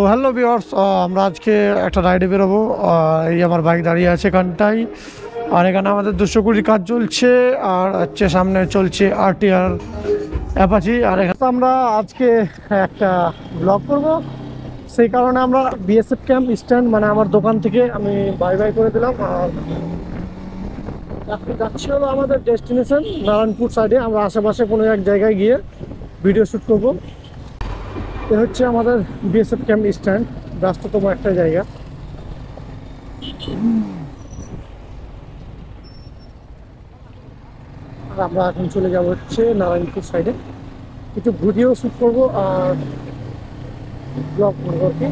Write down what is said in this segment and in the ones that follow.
Hello viewers, আমরা আজকে একটা রাইডে বেরোবো। এই আমার বাইক দাঁড়িয়ে আছে এখানটায়, আর এখানে আমাদের 220 কাজ চলছে, আর হচ্ছে সামনে চলছে RTR অ্যাপাচি। আর এখানে আমরা আজকে একটা ব্লগ করব, সেই কারণে আমরা BSF ক্যাম্প স্ট্যান্ড মানে আমার দোকান থেকে আমি বাই বাই করে দিলাম। আর যাচ্ছি হলো আমাদের ডেস্টিনেশন নারায়ণপুর সাইডে। আমরা আশেপাশে কোনো এক জায়গায় গিয়ে ভিডিও শ্যুট করবো। এ হচ্ছে আমাদের BSF ক্যাম্প স্ট্যান্ড, ব্যস্ততম একটা জায়গা। আর আমরা এখন চলে যাব হচ্ছে নারায়ণপুর সাইডে, কিছু ভিডিও শ্যুট করবো আর ব্লগ করবো আর কি।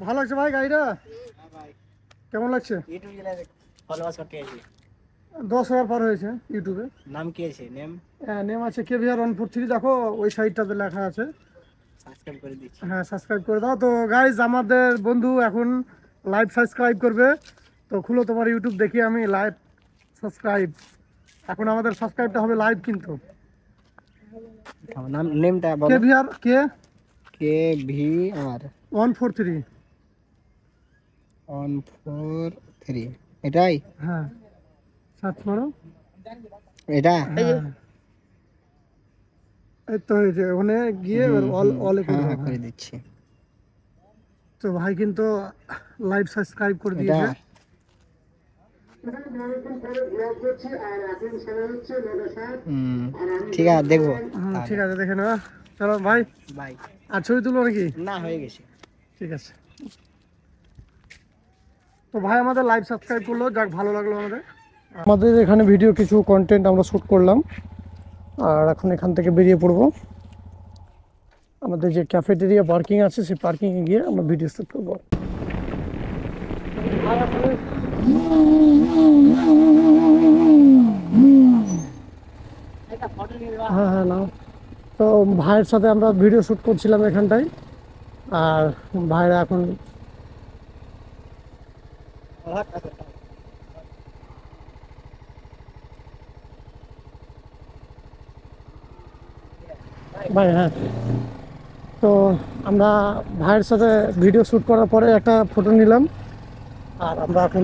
ভালো লাগছে ভাই গাড়িটা? কেমন লাগছে? 10,000 পার হয়েছে ইউটিউবে। নাম কি আছে? নেম আছে KVR143। দেখো ওই সাইডটাতে লেখা আছে, সাবস্ক্রাইব করে দিচ্ছি। হ্যাঁ সাবস্ক্রাইব করে দাও। তো গাইজ আমাদের বন্ধু এখন লাইভ সাবস্ক্রাইব করবে, তো খুলো তোমার ইউটিউব, দেখি আমি লাইভ সাবস্ক্রাইব। এখন আমাদের সাবস্ক্রাইবটা হবে লাইভ কিন্তু। নাম নেমটা বলো। KVR KVR 143। 143 এটাই? হ্যাঁ সার্চ মারো এটা। এই তো হয়েছে, ওখানে গিয়ে অল করে দিচ্ছি। তো ভাই কিন্তু লাইভ সাবস্ক্রাইব করে দিয়েছে। ঠিক আছে দেখবো। ঠিক আছে দেখে নেওয়া, চলো ভাই বাই। আর ছবি তুলবো নাকি? না, হয়ে গেছে। ঠিক আছে। তো ভাই আমাদের লাইভ সাবস্ক্রাইব করলো, যাক ভালো লাগলো আমাদের এখানে ভিডিও কিছু কন্টেন্ট আমরা শ্যুট করলাম, আর এখন এখান থেকে বেরিয়ে পড়বো। আমাদের যে ক্যাফেটেরিয়া পার্কিং আছে সেই পার্কিংয়ে গিয়ে আমরা ভিডিও শ্যুট করবো। হ্যাঁ হ্যাঁ না, তো ভাইয়ের সাথে আমরা ভিডিও শ্যুট করছিলাম এখানটায়, আর ভাইরা এখন ভাই হ্যাঁ, তো আমরা ভাইয়ের সাথে ভিডিও শ্যুট করার পরে একটা ফটো নিলাম, আর আমরা এখন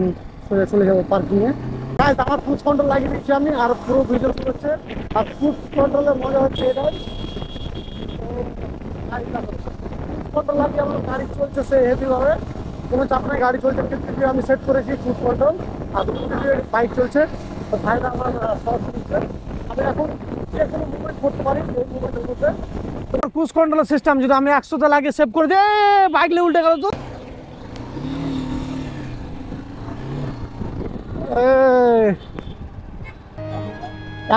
চলে যাবো পার্কিংয়ে। গাইস আমার ফুড কন্ট্রোল লাগিয়ে দিচ্ছি আমি, আর পুরো ভিডিও শ্যুট হচ্ছে। আর ফুড কন্ট্রোলের মজা হচ্ছে এটাই, কন্ট্রোল লাগিয়ে আমার গাড়ি চলছে সে হেভিভাবে, কোনো চাপ নেই, গাড়ি চলছে। কিন্তু আমি সেট করেছি ফুড কন্ট্রোল, আর বাইক চলছে। তো ভাইরা আমার শর্ট দিচ্ছে, আমি এখন যে কোনো মুভমেন্ট করতে পারি এই মুভমেন্টের মধ্যে। ক্রুজ কন্ট্রোলের সিস্টেম যদি আমি 100তে লাগিয়ে সেভ করে দিই, বাইক নিয়ে উল্টে গেল। তো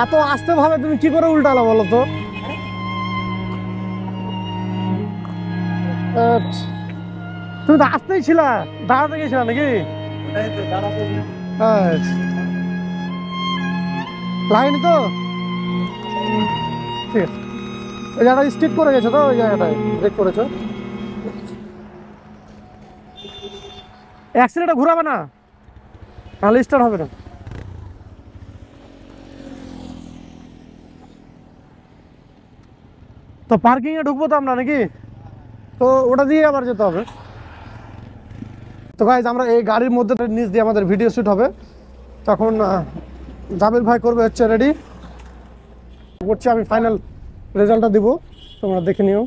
এত আস্তে ভাবে তুমি কি করে উল্টালো বলো তো? তুমি তো আসতেই ছিলা, দাঁড়াতে গেছিলা নাকি? লাইনি তো ঠিক আছে। ওই জায়গাটা স্ট্রিট করে গেছে, তো ওই জায়গাটায় ব্রেক করেছো। অ্যাক্সিডেন্টটা ঘুরাবে না, তাহলে স্টার্ট হবে না। তো পার্কিংয়ে ঢুকবো তো আমরা নাকি, তো ওটা দিয়ে আবার যেতে হবে। তো গাইজ আমরা এই গাড়ির মধ্যে নিচ দিয়ে আমাদের ভিডিও শ্যুট হবে। তখন জাবির ভাই করবে হচ্ছে রেডি করছে, আমি ফাইনাল রেজাল্টটা দিব, তোমরা দেখে নিও।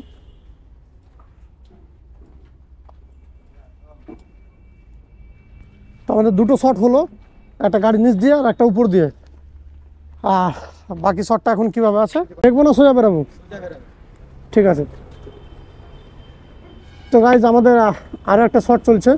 তো আমাদের দুটো শট হলো, একটা গাড়ি নিচ দিয়ে আর একটা উপর দিয়ে। আর বাকি শটটা এখন কিভাবে আছে দেখবো না, সোজা বেরাবো? ঠিক আছে। তো গাইজ আমাদের আরো একটা শট চলছে।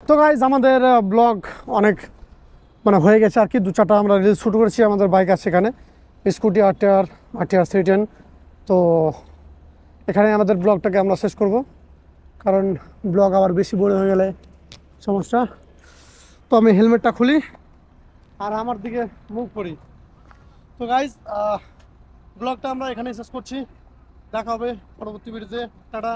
তো গাইজ আমাদের ব্লগ অনেক মানে হয়ে গেছে আর কি, 2-4টা আমরা রিলস শ্যুট করেছি। আমাদের বাইক আছে এখানে, স্কুটি আরটিআর 310। তো এখানে আমাদের ব্লগটাকে আমরা শেষ করব, কারণ ব্লগ আবার বেশি বড় হয়ে গেলে সমস্যা। তো আমি হেলমেটটা খুলি আর আমার দিকে মুভ করি। তো গাইজ ব্লগটা আমরা এখানেই শেষ করছি, দেখা হবে পরবর্তী ভিডিওতে। টাটা।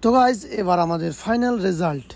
তো গাইজ এবার আমাদের ফাইনাল রেজাল্ট।